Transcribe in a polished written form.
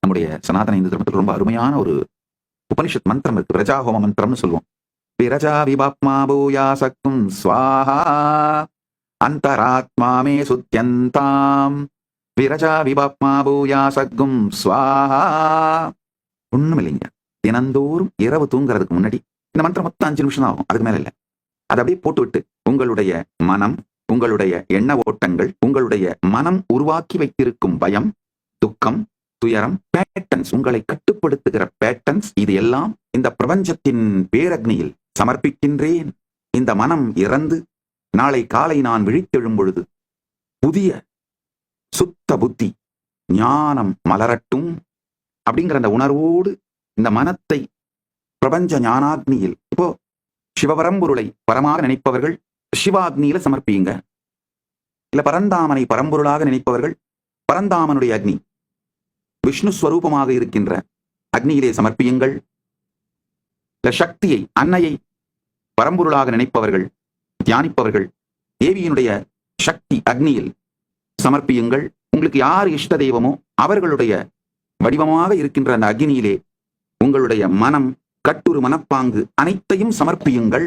நம்முடைய சனாதன இந்து தர்மத்தில் ரொம்ப அருமையான ஒரு உபனிஷத் மந்திரம் இருக்கு. பிரஜா ஹோம மந்திரம்னு சொல்லுவோம். பிரஜா விபாப்மா பூயா சக்கும் ஸ்வாஹா அந்தராத்மா மே சுத்யந்தாம் விரஜா விபாப்மா பூயா சக்கும் ஸ்வாஹா. ஒண்ணும் இல்லைங்க. தினந்தோறும் இரவு தூங்குறதுக்கு முன்னாடி இந்த மந்திரம் மொத்தம் 5 நிமிஷம் தான் ஆகும், அதுக்கு மேல இல்லை. அதை அப்படியே போட்டுவிட்டு உங்களுடைய மனம், உங்களுடைய எண்ண ஓட்டங்கள், உங்களுடைய மனம் உருவாக்கி வைத்திருக்கும் பயம், துக்கம், துயரம், பேட்டன்ஸ், உங்களை கட்டுப்படுத்துகிற பேட்டன்ஸ், இது எல்லாம் இந்த பிரபஞ்சத்தின் பேரக்னியில் சமர்ப்பிக்கின்றேன். இந்த மனம் இறந்து நாளை காலை நான் விழித்தெழும் பொழுது புதிய சுத்த புத்தி ஞானம் மலரட்டும் அப்படிங்கிற அந்த உணர்வோடு இந்த மனத்தை பிரபஞ்ச ஞானாக்னியில், இப்போ சிவபரம்பொருளை பரமாக நினைப்பவர்கள் சிவாக்னியில சமர்ப்பியுங்க. இல்ல பரந்தாமனை பரம்பொருளாக நினைப்பவர்கள் பரந்தாமனுடைய அக்னி, விஷ்ணு ஸ்வரூபமாக இருக்கின்ற அக்னியிலே சமர்ப்பியுங்கள். இல்ல சக்தியை, அன்னையை பரம்பொருளாக நினைப்பவர்கள், தியானிப்பவர்கள் தேவியினுடைய சக்தி அக்னியில் சமர்ப்பியுங்கள். உங்களுக்கு யார் இஷ்ட தெய்வமோ அவர்களுடைய வடிவமாக இருக்கின்ற அந்த அக்னியிலே உங்களுடைய மனம், கட்டுரு மனப்பாங்கு அனைத்தையும் சமர்ப்பியுங்கள்.